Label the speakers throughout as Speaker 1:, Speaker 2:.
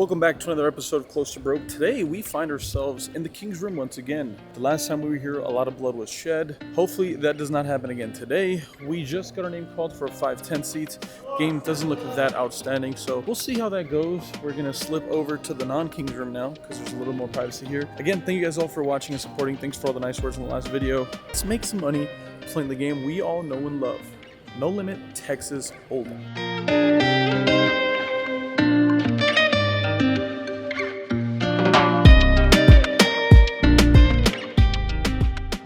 Speaker 1: Welcome back to another episode of Close to Broke. Today we find ourselves in the King's Room once again. The last time we were here, a lot of blood was shed. Hopefully that does not happen again today. We just got our name called for a 5-10 seat. Game doesn't look that outstanding, so we'll see how that goes. We're gonna slip over to the non-King's Room now because there's a little more privacy here. Again, thank you guys all for watching and supporting. Thanks for all the nice words in the last video. Let's make some money playing the game we all know and love. No Limit Texas Holdem.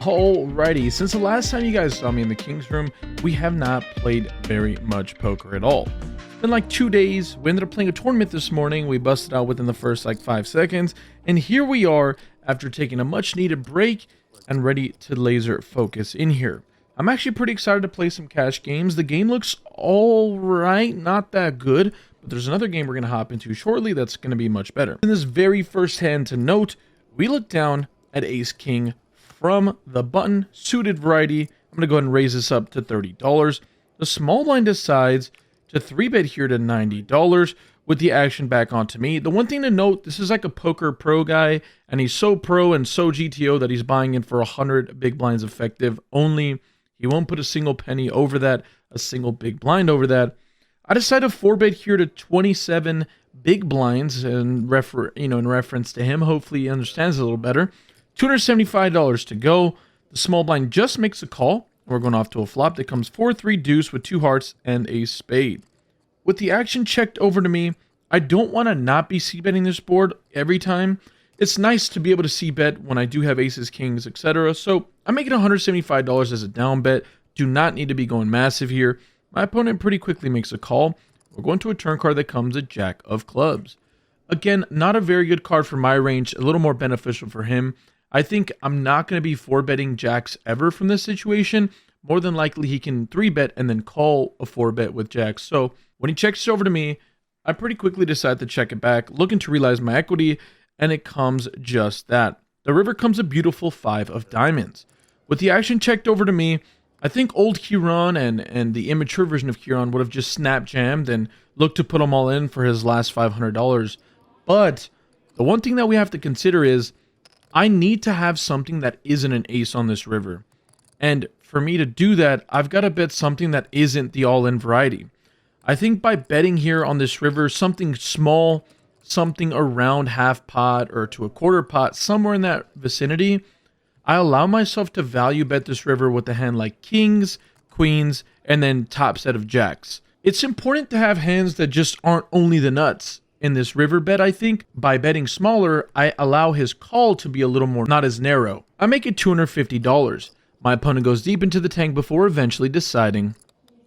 Speaker 1: Alrighty, since the last time you guys saw me in the King's Room, we have not played very much poker at all. It's been like 2 days. We ended up playing a tournament this morning. We busted out within the first like 5 seconds. And here we are after taking a much needed break and ready to laser focus in here. I'm actually pretty excited to play some cash games. The game looks alright, not that good. But there's another game we're going to hop into shortly that's going to be much better. In this very first hand to note, we look down at Ace King from the button suited variety. I'm going to go ahead and raise this up to $30. The small blind decides to 3-bet here to $90 with the action back onto me. The one thing to note, this is like a poker pro guy, and he's so pro and so GTO that he's buying in for 100 big blinds effective only. He won't put a single penny over that, a single big blind over that. I decided to 4-bet here to 27 big blinds in reference to him. Hopefully he understands it a little better. $275 to go. The small blind just makes a call. We're going off to a flop that comes 4-3 deuce with 2 hearts and a spade. With the action checked over to me, I don't want to not be c-betting this board every time. It's nice to be able to c-bet when I do have aces, kings, etc. So I'm making $175 as a down bet. Do not need to be going massive here. My opponent pretty quickly makes a call. We're going to a turn card that comes a jack of clubs. Again, not a very good card for my range. A little more beneficial for him. I think I'm not going to be 4-betting jacks ever from this situation. More than likely, he can 3-bet and then call a 4-bet with jacks. So when he checks it over to me, I pretty quickly decide to check it back, looking to realize my equity, and it comes just that. The river comes a beautiful 5 of diamonds. With the action checked over to me, I think old Kieran and the immature version of Kieran would have just snap jammed and looked to put them all in for his last $500. But the one thing that we have to consider is I need to have something that isn't an ace on this river. And for me to do that, I've got to bet something that isn't the all-in variety. I think by betting here on this river, something small, something around half pot or to a quarter pot, somewhere in that vicinity, I allow myself to value bet this river with a hand like kings, queens, and then top set of jacks. It's important to have hands that just aren't only the nuts. In this river bet, I think, by betting smaller, I allow his call to be a little more, not as narrow. I make it $250. My opponent goes deep into the tank before eventually deciding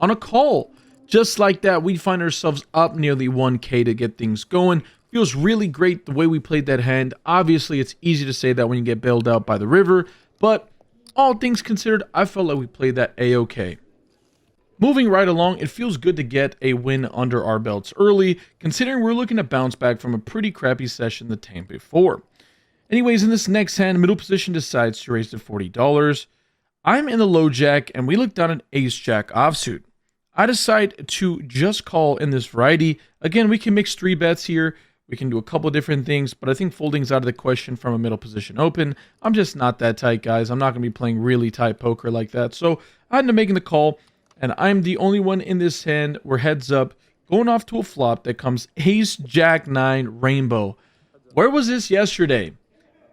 Speaker 1: on a call. Just like that, we find ourselves up nearly 1K to get things going. Feels really great the way we played that hand. Obviously, it's easy to say that when you get bailed out by the river, but all things considered, I felt like we played that A-OK. Moving right along, it feels good to get a win under our belts early, considering we're looking to bounce back from a pretty crappy session the time before. Anyways, in this next hand, middle position decides to raise to $40. I'm in the low jack, and we look down at ace-jack offsuit. I decide to just call in this variety. Again, we can mix 3 bets here. We can do a couple different things, but I think folding's out of the question from a middle position open. I'm just not that tight, guys. I'm not going to be playing really tight poker like that. So I ended up making the call. And I'm the only one in this hand. We're heads up, going off to a flop that comes ace, jack, 9, rainbow. Where was this yesterday?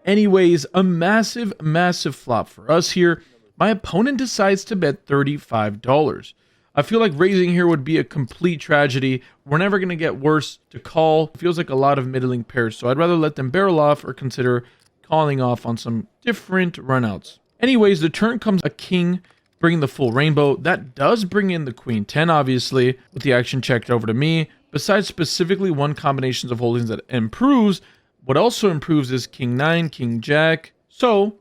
Speaker 1: Anyways, a massive, massive flop for us here. My opponent decides to bet $35. I feel like raising here would be a complete tragedy. We're never going to get worse to call. It feels like a lot of middling pairs, so I'd rather let them barrel off or consider calling off on some different runouts. Anyways, the turn comes a king, bringing the full rainbow. That does bring in the queen 10, obviously, with the action checked over to me. Besides specifically one combinations of holdings that improves, what also improves is king 9, king jack. So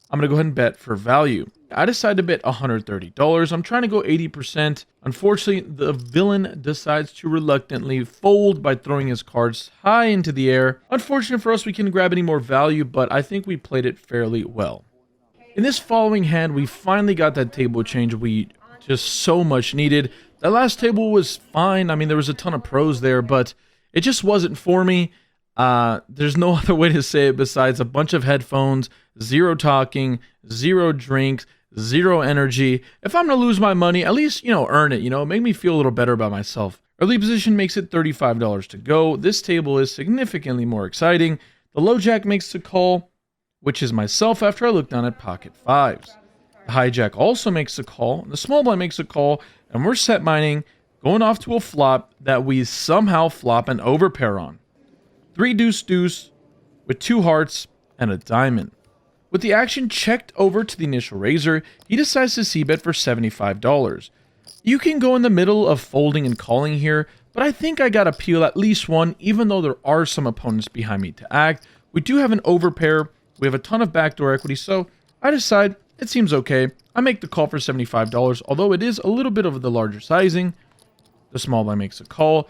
Speaker 1: I'm going to go ahead and bet for value. I decided to bet $130. I'm trying to go 80%. Unfortunately, the villain decides to reluctantly fold by throwing his cards high into the air. Unfortunate for us, we couldn't grab any more value, but I think we played it fairly well. In this following hand, we finally got that table change we just so much needed. That last table was fine. I mean, there was a ton of pros there, but it just wasn't for me. There's no other way to say it besides a bunch of headphones, zero talking, zero drinks, zero energy. If I'm going to lose my money, at least, earn it, make me feel a little better about myself. Early position makes it $35 to go. This table is significantly more exciting. The low jack makes the call, which is myself after I look down at pocket fives. The hijack also makes the call. The small blind makes a call, and we're set mining, going off to a flop that we somehow flop an overpair on. 3 deuce deuce with 2 hearts and a diamond. With the action checked over to the initial raiser, he decides to c-bet for $75. You can go in the middle of folding and calling here, but I think I gotta peel at least one, even though there are some opponents behind me to act. We do have an overpair, we have a ton of backdoor equity, so I decide it seems okay. I make the call for $75, although it is a little bit of the larger sizing. The small blind makes a call.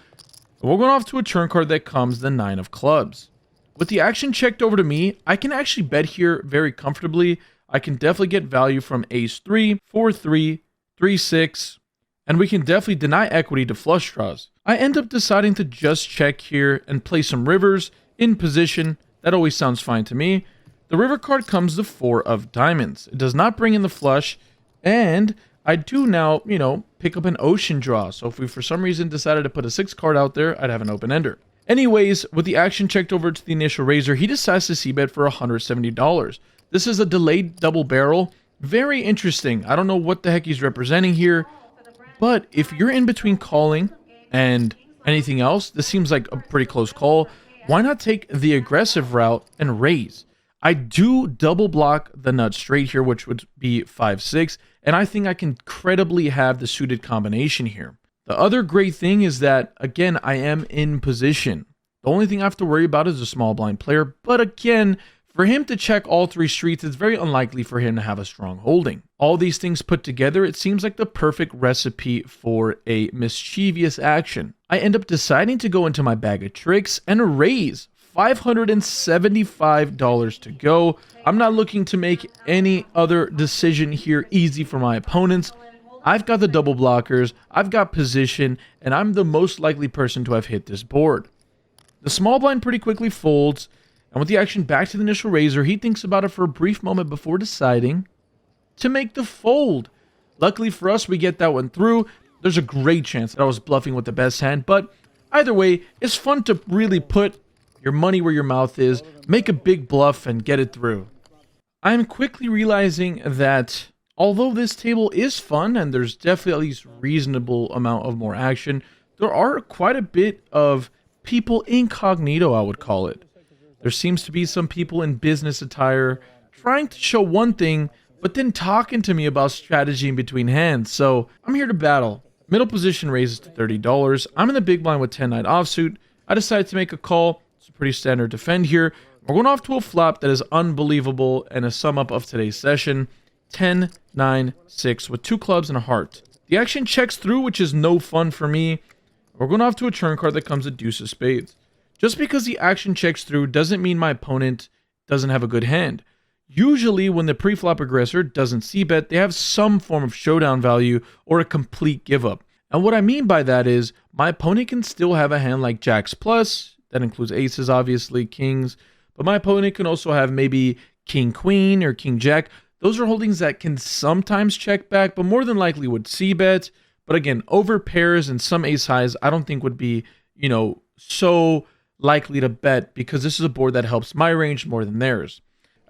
Speaker 1: And we're going off to a turn card that comes the 9 of clubs. With the action checked over to me, I can actually bet here very comfortably. I can definitely get value from ace 3, 4-3, 3-6, and we can definitely deny equity to flush draws. I end up deciding to just check here and play some rivers in position. That always sounds fine to me. The river card comes the 4 of diamonds. It does not bring in the flush, and I do now, pick up an ocean draw. So if we for some reason decided to put a 6 card out there, I'd have an open ender. Anyways, with the action checked over to the initial raiser, he decides to c-bet for $170. This is a delayed double barrel. Very interesting. I don't know what the heck he's representing here, but if you're in between calling and anything else, this seems like a pretty close call. Why not take the aggressive route and raise? I do double block the nut straight here, which would be 5-6, and I think I can credibly have the suited combination here. The other great thing is that, again, I am in position. The only thing I have to worry about is a small blind player, but again, for him to check all 3 streets, it's very unlikely for him to have a strong holding. All these things put together, it seems like the perfect recipe for a mischievous action. I end up deciding to go into my bag of tricks and raise $575 to go. I'm not looking to make any other decision here easy for my opponents. I've got the double blockers, I've got position, and I'm the most likely person to have hit this board. The small blind pretty quickly folds, and with the action back to the initial raiser, he thinks about it for a brief moment before deciding to make the fold. Luckily for us, we get that one through. There's a great chance that I was bluffing with the best hand, but either way, it's fun to really put your money where your mouth is, make a big bluff, and get it through. I'm quickly realizing that although this table is fun, and there's definitely at least reasonable amount of more action, there are quite a bit of people incognito, I would call it. There seems to be some people in business attire trying to show one thing, but then talking to me about strategy in between hands, so I'm here to battle. Middle position raises to $30. I'm in the big blind with 10-9 offsuit. I decide to make a call. It's a pretty standard defend here. We're going off to a flop that is unbelievable, and a sum up of today's session. 10, 9, 6 with 2 clubs and a heart. The action checks through, which is no fun for me. We're going off to a turn card that comes a deuce of spades. Just because the action checks through doesn't mean my opponent doesn't have a good hand. Usually when the pre-flop aggressor doesn't c-bet, they have some form of showdown value or a complete give up. And what I mean by that is my opponent can still have a hand like jacks plus, that includes aces obviously, kings, but my opponent can also have maybe king queen or king jack. Those are holdings that can sometimes check back, but more than likely would c-bet. But again, over pairs and some ace highs, I don't think would be, so likely to bet, because this is a board that helps my range more than theirs.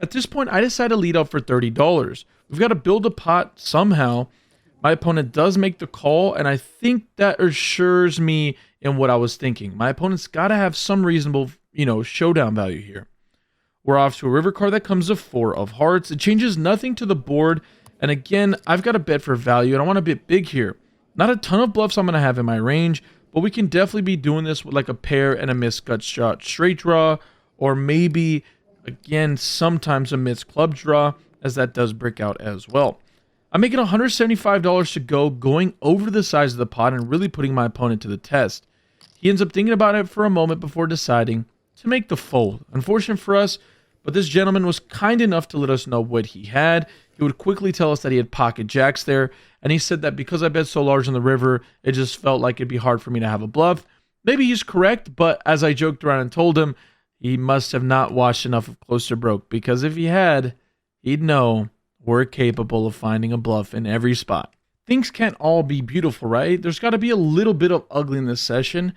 Speaker 1: At this point, I decide to lead up for $30. We've got to build a pot somehow. My opponent does make the call, and I think that assures me in what I was thinking. My opponent's got to have some reasonable, showdown value here. We're off to a river card that comes a 4 of hearts. It changes nothing to the board. And again, I've got to bet for value, and I want to bet big here. Not a ton of bluffs I'm going to have in my range, but we can definitely be doing this with like a pair and a missed gut shot straight draw, or maybe, again, sometimes a missed club draw, as that does brick out as well. I'm making $175 to go, going over the size of the pot and really putting my opponent to the test. He ends up thinking about it for a moment before deciding to make the fold. Unfortunate for us, but this gentleman was kind enough to let us know what he had. He would quickly tell us that he had pocket jacks there, and he said that because I bet so large on the river, it just felt like it'd be hard for me to have a bluff. Maybe he's correct, but as I joked around and told him, He must have not watched enough of Close to Broke, because if he had, he'd know we're capable of finding a bluff in every spot. Things can't all be beautiful, right? There's got to be a little bit of ugly in this session,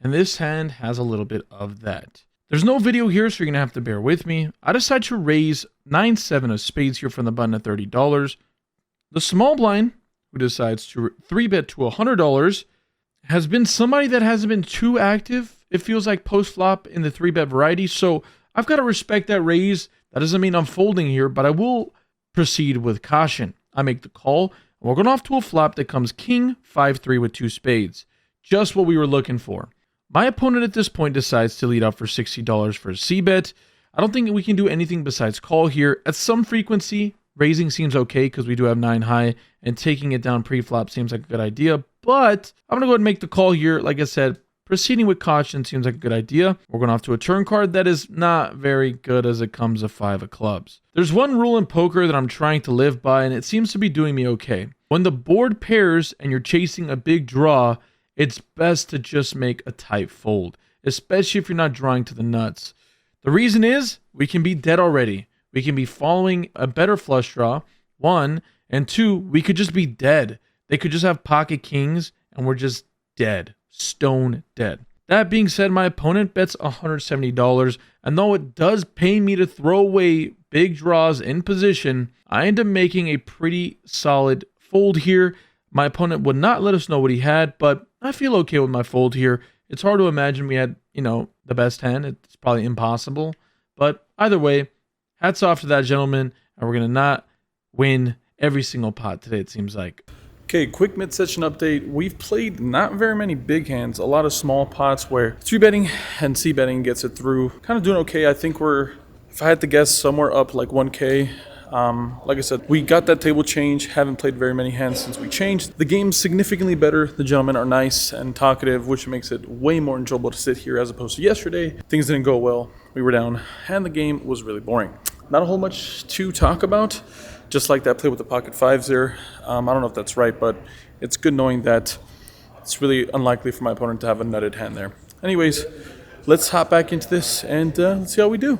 Speaker 1: and this hand has a little bit of that. There's no video here, so you're going to have to bear with me. I decide to raise 9-7 of spades here from the button at $30. The small blind, who decides to 3-bet to $100, has been somebody that hasn't been too active. It feels like post-flop in the 3-bet variety, so I've got to respect that raise. That doesn't mean I'm folding here, but I will proceed with caution. I make the call, and we're going off to a flop that comes king 5-3 with 2 spades. Just what we were looking for. My opponent at this point decides to lead up for $60 for a c-bet. I don't think we can do anything besides call here. At some frequency, raising seems okay because we do have 9 high, and taking it down pre-flop seems like a good idea. But I'm going to go ahead and make the call here. Like I said, proceeding with caution seems like a good idea. We're going off to a turn card that is not very good as it comes to 5 of clubs. There's one rule in poker that I'm trying to live by, and it seems to be doing me okay. When the board pairs and you're chasing a big draw, it's best to just make a tight fold, especially if you're not drawing to the nuts. The reason is we can be dead already. We can be following a better flush draw, 1, and 2, we could just be dead. They could just have pocket kings, and we're just dead. Stone dead. That being said, my opponent bets $170, and though it does pain me to throw away big draws in position, I end up making a pretty solid fold here. My opponent would not let us know what he had, but I feel okay with my fold here. It's hard to imagine we had, the best hand. It's probably impossible. But either way, hats off to that gentleman, and we're going to not win every single pot today, it seems like.
Speaker 2: Okay, quick mid-session update. We've played not very many big hands, a lot of small pots where 3-betting and c-betting gets it through. Kind of doing okay. I think we're, if I had to guess, somewhere up like 1K. Like I said, we got that table change, haven't played very many hands since we changed. The game's significantly better. The gentlemen are nice and talkative, which makes it way more enjoyable to sit here as opposed to yesterday. Things didn't go well. We were down, and the game was really boring. Not a whole much to talk about. Just like that play with the pocket fives there. I don't know if that's right, but it's good knowing that it's really unlikely for my opponent to have a nutted hand there. Anyways, let's hop back into this and let's see how we do.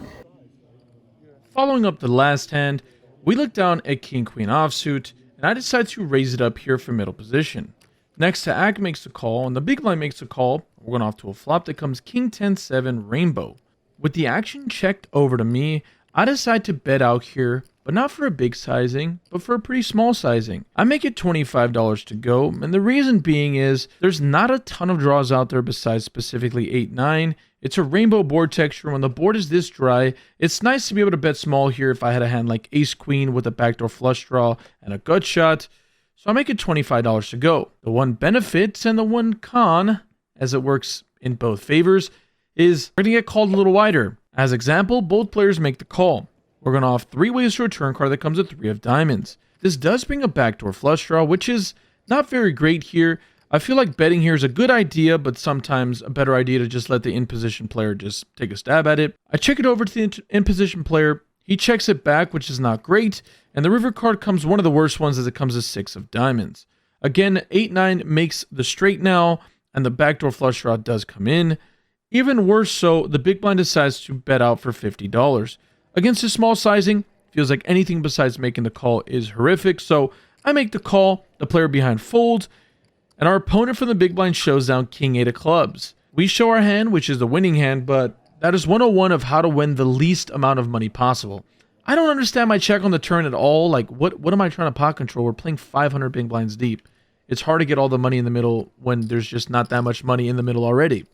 Speaker 1: Following up the last hand, we look down at king-queen offsuit, and I decide to raise it up here for middle position. Next to act makes the call, and the big blind makes the call. We're going off to a flop that comes king 10-7 rainbow. With the action checked over to me, I decide to bet out here, but not for a big sizing, but for a pretty small sizing. I make it $25 to go, and the reason being is there's not a ton of draws out there besides specifically 8-9. It's a rainbow board texture. When the board is this dry, it's nice to be able to bet small here if I had a hand like ace-queen with a backdoor flush draw and a gut shot. So I make it $25 to go. The one benefit and the one con, as it works in both favors, is we're going to get called a little wider. As example, both players make the call. We're going off 3 ways to a turn card that comes with 3 of diamonds. This does bring a backdoor flush draw, which is not very great here. I feel like betting here is a good idea, but sometimes a better idea to just let the in-position player just take a stab at it. I check it over to the in-position player. He checks it back, which is not great. And the river card comes one of the worst ones as it comes as 6 of diamonds. Again, 8-9 makes the straight now, and the backdoor flush draw does come in. Even worse so, the big blind decides to bet out for $50. Against a small sizing, feels like anything besides making the call is horrific. So I make the call, the player behind folds, and our opponent from the big blind shows down king 8 of clubs. We show our hand, which is the winning hand, but that is 101 of how to win the least amount of money possible. I don't understand my check on the turn at all. Like, what am I trying to pot control? We're playing 500 big blinds deep. It's hard to get all the money in the middle when there's just not that much money in the middle already.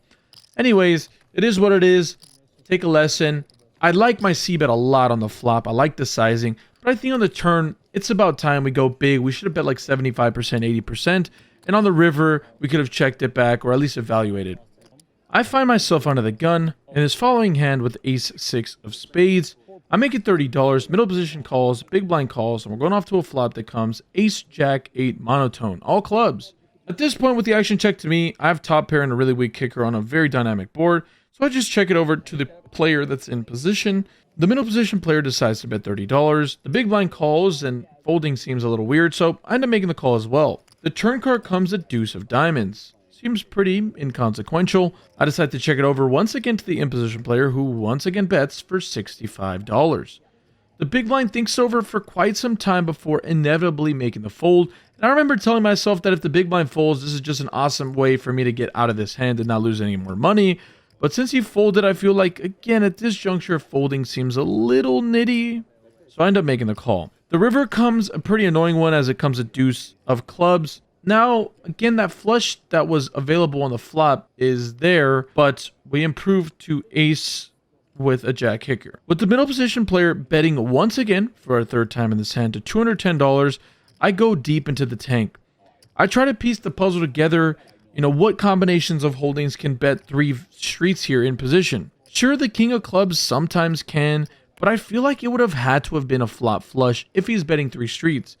Speaker 1: Anyways, it is what it is. Take a lesson. I like my c-bet a lot on the flop. I like the sizing. But I think on the turn, it's about time we go big. We should have bet like 75%, 80%. And on the river, we could have checked it back or at least evaluated. I find myself under the gun in this following hand with ace-6 of spades. I make it $30. Middle position calls, big blind calls, and we're going off to a flop that comes ace-jack-8 monotone. All clubs. At this point with the action check to me, I have top pair and a really weak kicker on a very dynamic board. So I just check it over to the player that's in position. The middle position player decides to bet $30. The big blind calls and folding seems a little weird, so I end up making the call as well. The turn card comes a deuce of diamonds. So seems pretty inconsequential. I decide to check it over once again to the imposition player, who once again bets for $65. The big blind thinks over for quite some time before inevitably making the fold, and I remember telling myself that if the big blind folds, this is just an awesome way for me to get out of this hand and not lose any more money. But since he folded, I feel like, again, at this juncture, folding seems a little nitty, so I end up making the call. The river comes a pretty annoying one, as it comes a deuce of clubs. Now, again, that flush that was available on the flop is there, but we improved to ace with a jack kicker. With the middle position player betting once again for a third time in this hand to $210, I go deep into the tank. I try to piece the puzzle together, what combinations of holdings can bet 3 streets here in position. Sure, the king of clubs sometimes can, but I feel like it would have had to have been a flop flush if he's betting 3 streets.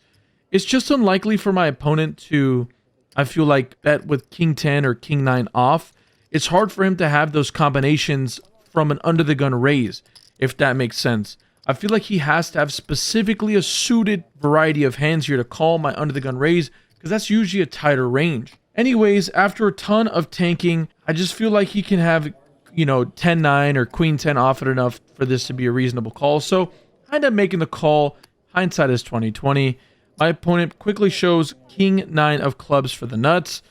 Speaker 1: It's just unlikely for my opponent to, I feel like, bet with king 10 or king 9 off. It's hard for him to have those combinations from an under the gun raise, if that makes sense. I feel like he has to have specifically a suited variety of hands here to call my under the gun raise, because that's usually a tighter range. Anyways, after a ton of tanking, I just feel like he can have, 10-9 or queen 10 off it enough for this to be a reasonable call. So I end up making the call. Hindsight is 20/20. My opponent quickly shows king 9 of clubs for the nuts.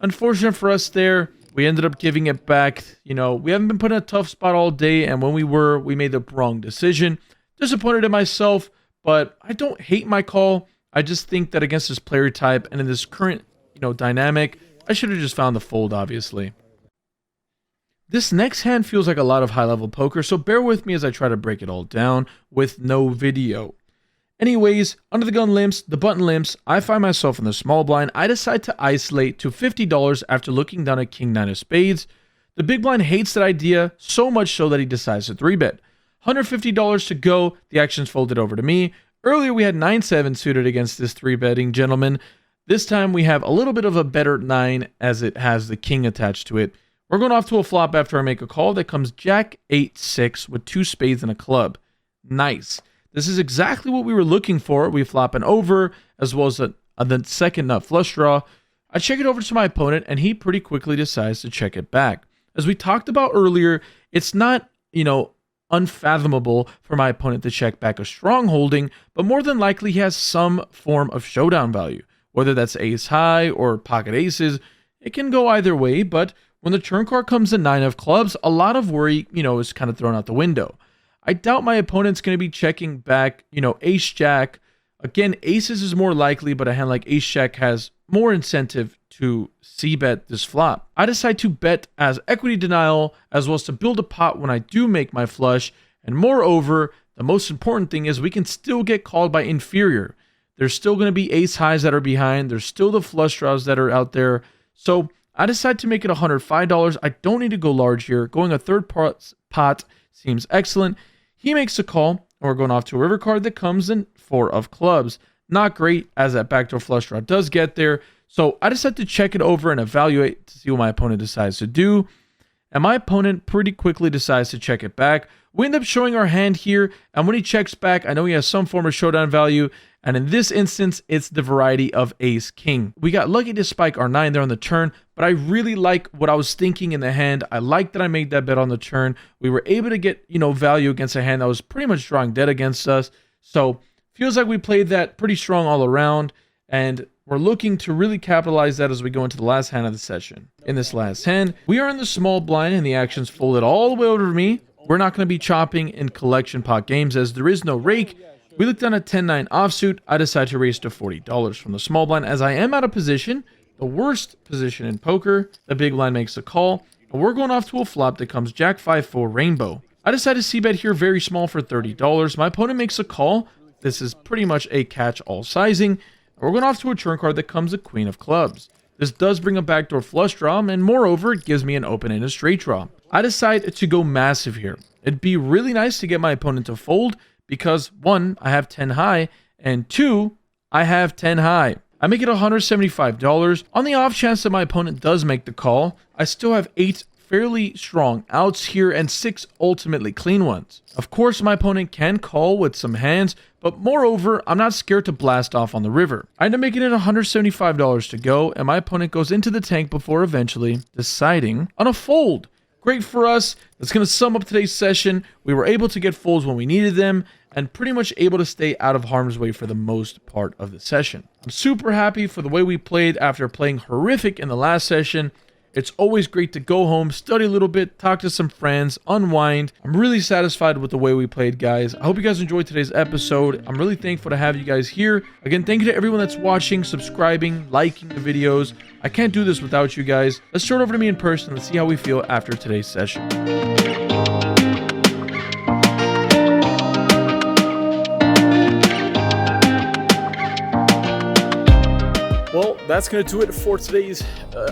Speaker 1: Unfortunate for us there, we ended up giving it back. We haven't been put in a tough spot all day, and when we made the wrong decision. Disappointed in myself, but I don't hate my call. I just think that against this player type and in this current, dynamic, I should have just found the fold, obviously. This next hand feels like a lot of high-level poker, so bear with me as I try to break it all down with no video. Anyways, under the gun limps, the button limps, I find myself in the small blind. I decide to isolate to $50 after looking down at king 9 of spades. The big blind hates that idea, so much so that he decides to 3-bet. $150 to go, the action's folded over to me. Earlier we had 9-7 suited against this 3-betting gentleman. This time we have a little bit of a better 9 as it has the king attached to it. We're going off to a flop after I make a call that comes jack 8-6 with 2 spades and a club. Nice. This is exactly what we were looking for. We flop an over, as well as the second nut flush draw. I check it over to my opponent, and he pretty quickly decides to check it back. As we talked about earlier, it's not, unfathomable for my opponent to check back a strong holding, but more than likely he has some form of showdown value. Whether that's ace high or pocket aces, it can go either way, but when the turn card comes in 9 of clubs, a lot of worry, is kind of thrown out the window. I doubt my opponent's going to be checking back, ace-jack. Again, aces is more likely, but a hand like ace-jack has more incentive to c-bet this flop. I decide to bet as equity denial, as well as to build a pot when I do make my flush, and moreover, the most important thing is we can still get called by inferior. There's still going to be ace-highs that are behind, there's still the flush draws that are out there, so I decide to make it $105. I don't need to go large here. Going a third pot seems excellent. He makes a call, and we're going off to a river card that comes in 4 of clubs. Not great, as that backdoor flush draw does get there. So I decide to check it over and evaluate to see what my opponent decides to do. And my opponent pretty quickly decides to check it back. We end up showing our hand here, and when he checks back, I know he has some form of showdown value, and in this instance, it's the variety of ace-king. We got lucky to spike our 9 there on the turn, but I really like what I was thinking in the hand. I like that I made that bet on the turn. We were able to get, value against a hand that was pretty much drawing dead against us. So, feels like we played that pretty strong all around, and we're looking to really capitalize that as we go into the last hand of the session. In this last hand, we are in the small blind, and the action's folded all the way over to me. We're not going to be chopping in collection pot games as there is no rake. We look down at 10-9 offsuit. I decide to raise to $40 from the small blind as I am out of position, the worst position in poker. The big blind makes a call, and we're going off to a flop that comes jack 5-4 rainbow. I decide to c-bet here very small for $30. My opponent makes a call. This is pretty much a catch-all sizing. And we're going off to a turn card that comes a queen of clubs. This does bring a backdoor flush draw, and moreover, it gives me an open and a straight draw. I decide to go massive here. It'd be really nice to get my opponent to fold because 1, I have 10 high, and 2, I have 10 high. I make it $175. On the off chance that my opponent does make the call, I still have 8 fairly strong outs here and 6 ultimately clean ones. Of course, my opponent can call with some hands, but moreover, I'm not scared to blast off on the river. I end up making it $175 to go, and my opponent goes into the tank before eventually deciding on a fold. Great for us. That's going to sum up today's session. We were able to get folds when we needed them, and pretty much able to stay out of harm's way for the most part of the session. I'm super happy for the way we played after playing horrific in the last session. It's always great to go home, study a little bit, talk to some friends, unwind. I'm really satisfied with the way we played, guys. I hope you guys enjoyed today's episode. I'm really thankful to have you guys here. Again, thank you to everyone that's watching, subscribing, liking the videos. I can't do this without you guys. Let's turn over to me in person and see how we feel after today's session.
Speaker 2: Well, that's going to do it for today's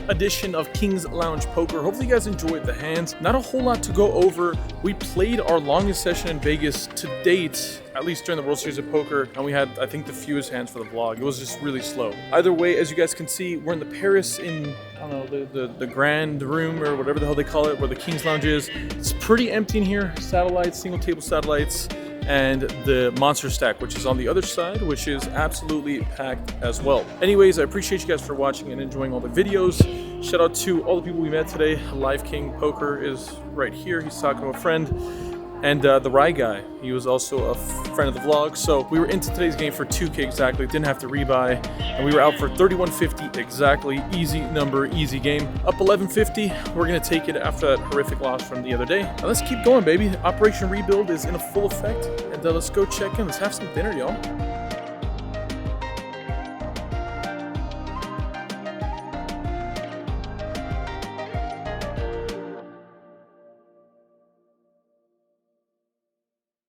Speaker 2: edition of King's Lounge Poker. Hopefully you guys enjoyed the hands. Not a whole lot to go over. We played our longest session in Vegas to date, at least during the World Series of Poker, and we had, I think, the fewest hands for the vlog. It was just really slow. Either way, as you guys can see, we're in the Paris in, I don't know, the grand room or whatever the hell they call it, where the King's Lounge is. It's pretty empty in here. Satellites, single table satellites, and the monster stack, which is on the other side, which is absolutely packed as well. Anyways, I appreciate you guys for watching and enjoying all the videos. Shout out to all the people we met today. Live King Poker is right here. He's talking to a friend. And the Rye guy, he was also a friend of the vlog. So we were into today's game for 2K exactly, didn't have to rebuy. And we were out for 3150 exactly. Easy number, easy game. Up 1150, we're gonna take it after that horrific loss from the other day. Now let's keep going, baby. Operation Rebuild is in a full effect. And let's go check in, let's have some dinner, y'all.